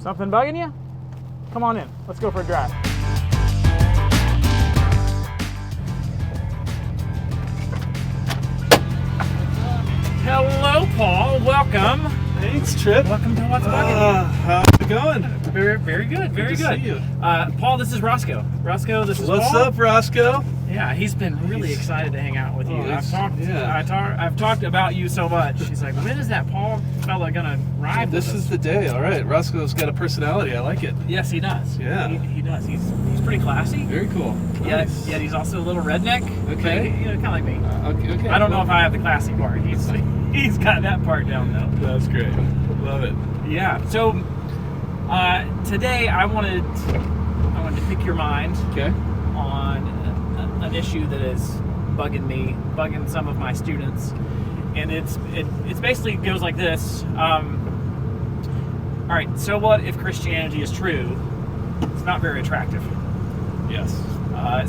Something bugging you? Come on in. Let's go for a drive. Hello, Paul. Welcome. Thanks, Trip. Welcome to What's Bugging How's it going? You. Very good. Very Good good. to see you. Paul, this is Roscoe. Roscoe, this is What's Paul. up, Roscoe? Yeah, he's been really excited to hang out with you. I've talked about you so much. He's like, when is that Paul fella gonna ride This with us? is the day. All right, Roscoe's got a personality. I like it. Yes, he does. Yeah. He does. He's pretty classy. Very cool. Nice. Yet he's also a little redneck. Okay. But, kind of like me. Okay. I don't know if I have the classy part. He's got that part down though. That's great. Love it. Yeah. So today I wanted to pick your mind Okay. on an issue that is bugging some of my students, and it's basically goes like this. All right. So what if Christianity is true? It's not very attractive. Yes.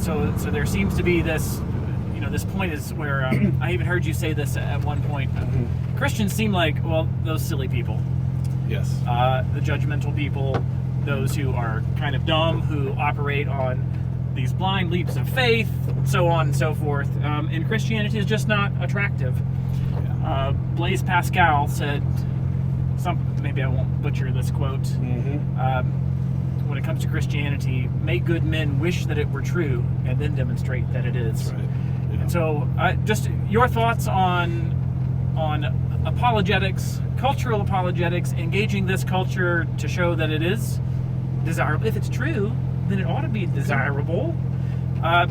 So there seems to be this, this point is where I even heard you say this at one point. Christians seem like, well, those silly people, Yes. the judgmental people, those who are kind of dumb, who operate on these blind leaps of faith, so on and so forth. And Christianity is just not attractive. Yeah. Blaise Pascal said, maybe I won't butcher this quote. When it comes to Christianity, make good men wish that it were true, and then demonstrate that it is. That's right. Yeah. And so, just your thoughts on apologetics, cultural apologetics, engaging this culture to show that it is desirable. If it's true, then it ought to be desirable.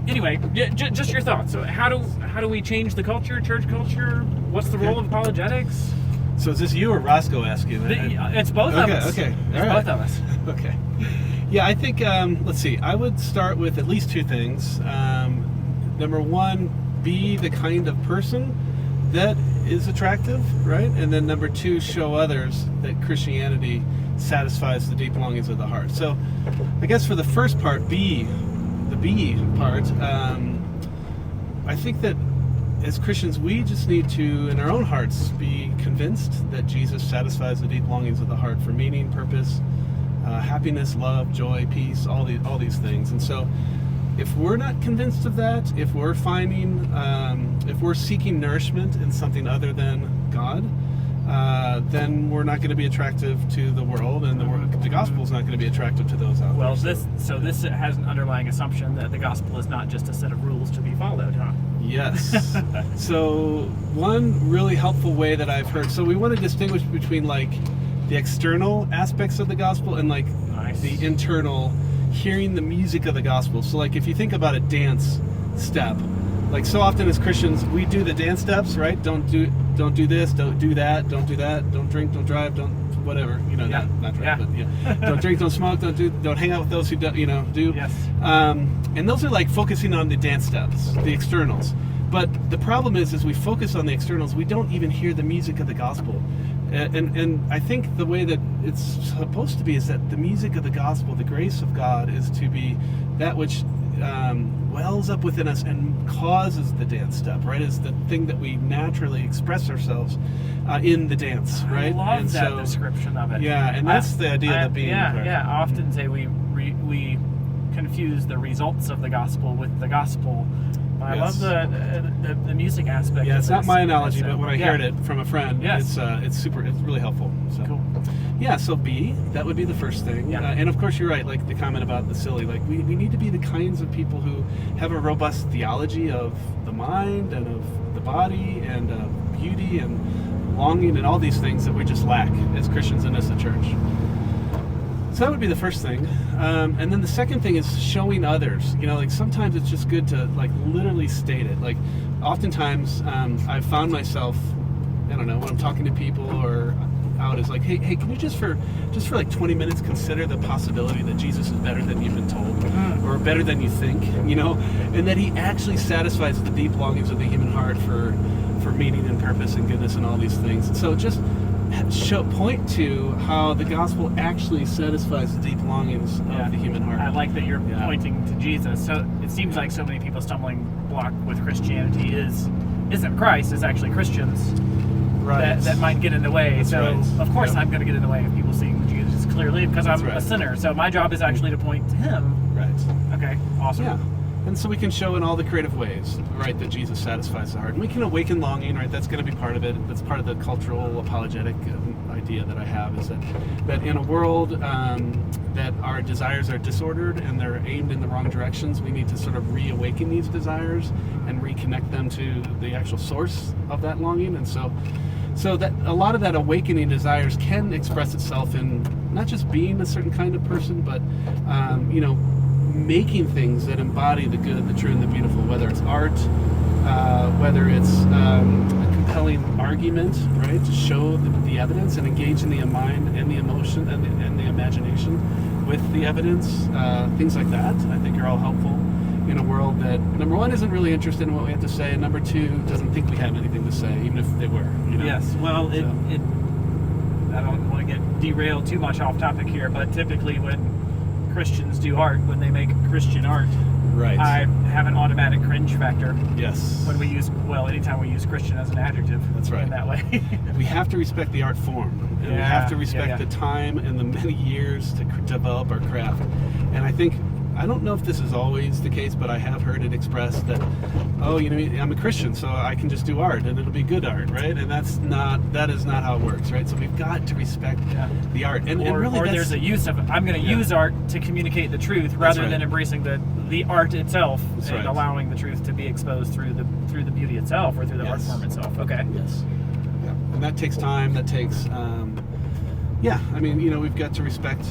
Anyway, just your thoughts. So, how do we change the culture, church culture? What's the role of apologetics? So is this you or Roscoe asking that? It's both of us. Okay. It's All right. both of us. Okay. Yeah, I think, let's see, I would start with at least two things. Number one, be the kind of person that is attractive, right? And then number two, show others that Christianity satisfies the deep longings of the heart. So I guess for the first part, the B part, I think that as Christians, we just need to, in our own hearts, be convinced that Jesus satisfies the deep longings of the heart for meaning, purpose, happiness, love, joy, peace, all these things. And so if we're not convinced of that, if we're seeking nourishment in something other than God, then we're not going to be attractive to the world, and the gospel is not going to be attractive to those out there. Well, this has an underlying assumption that the gospel is not just a set of rules to be followed, huh? Yes. So one really helpful way that I've heard, so we want to distinguish between like the external aspects of the gospel and like the internal, hearing the music of the gospel. So like if you think about a dance step, like so often as Christians we do the dance steps, right? Don't do this, don't do that, don't drink, don't drive, don't whatever, not drive, but yeah. Don't drink, don't smoke, don't hang out with those who don't, do. Yes. And those are like focusing on the dance steps, the externals. But the problem is we focus on the externals, we don't even hear the music of the gospel. And I think the way that it's supposed to be is that the music of the gospel, the grace of God, is to be that which wells up within us and causes the dance step, right? Is the thing that we naturally express ourselves in the dance, right? I love that description of it. Yeah, and that's the idea of the being. Yeah. I often say we confuse the results of the gospel with the gospel. I love the music aspect. Yeah, it's not my analogy, So, but when I heard it from a friend, Yes. it's really helpful. So. Cool. Yeah, so B, that would be the first thing. Yeah. And of course you're right, like the comment about the silly, like we need to be the kinds of people who have a robust theology of the mind and of the body and of beauty and longing and all these things that we just lack as Christians and as a church. So that would be the first thing. And then the second thing is showing others. Like sometimes it's just good to like literally state it. Like oftentimes I've found myself, I don't know, when I'm talking to people or out is like, hey, can you just for like 20 minutes consider the possibility that Jesus is better than you've been told, or better than you think, and that he actually satisfies the deep longings of the human heart for meaning and purpose and goodness and all these things. And so just point to how the gospel actually satisfies the deep longings of the human heart. I like that you're pointing to Jesus. So it seems like so many people's stumbling block with Christianity isn't Christ, it's actually Christians. Right. That might get in the way. That's so right. of course I'm going to get in the way of people seeing Jesus clearly because I'm That's right. a sinner. So my job is actually to point to Him. Right. Okay, awesome. Yeah. And so we can show in all the creative ways, right, that Jesus satisfies the heart. And we can awaken longing, right? That's going to be part of it. That's part of the cultural apologetic idea that I have, is that in a world that our desires are disordered and they're aimed in the wrong directions, we need to sort of reawaken these desires and reconnect them to the actual source of that longing. And so that a lot of that awakening desires can express itself in not just being a certain kind of person, but making things that embody the good, the true, and the beautiful, whether it's art, whether it's a compelling argument, right, to show the evidence and engage in the mind and the emotion and the imagination with the evidence. Things like that, I think, are all helpful in a world that, number one, isn't really interested in what we have to say, and number two, doesn't think we have anything to say, even if they were. Yes. Well, I don't want to get derailed too much off topic here, but typically when Christians do art, when they make Christian art, Right. I have an automatic cringe factor Yes. when we use, anytime we use Christian as an adjective. That's right. In that way. We have to respect the art form, and we have to respect the time and the many years to develop our craft. And I don't know if this is always the case, but I have heard it expressed that, I'm a Christian, so I can just do art and it'll be good art, right? And that is not how it works, right? So we've got to respect the art. And really, or there's a use of it. I'm going to use art to communicate the truth rather than embracing the art itself and allowing the truth to be exposed through the beauty itself or through the art form itself. Okay. Yes. Yeah. And that takes time. That takes, we've got to respect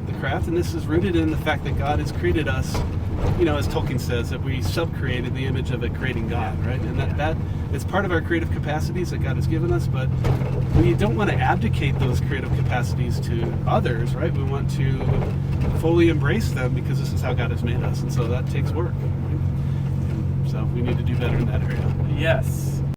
the craft, and this is rooted in the fact that God has created us, as Tolkien says, that we sub-created the image of a creating God, right? And that is part of our creative capacities that God has given us, but we don't want to abdicate those creative capacities to others, right? We want to fully embrace them because this is how God has made us, and so that takes work, right? And so we need to do better in that area. Yes.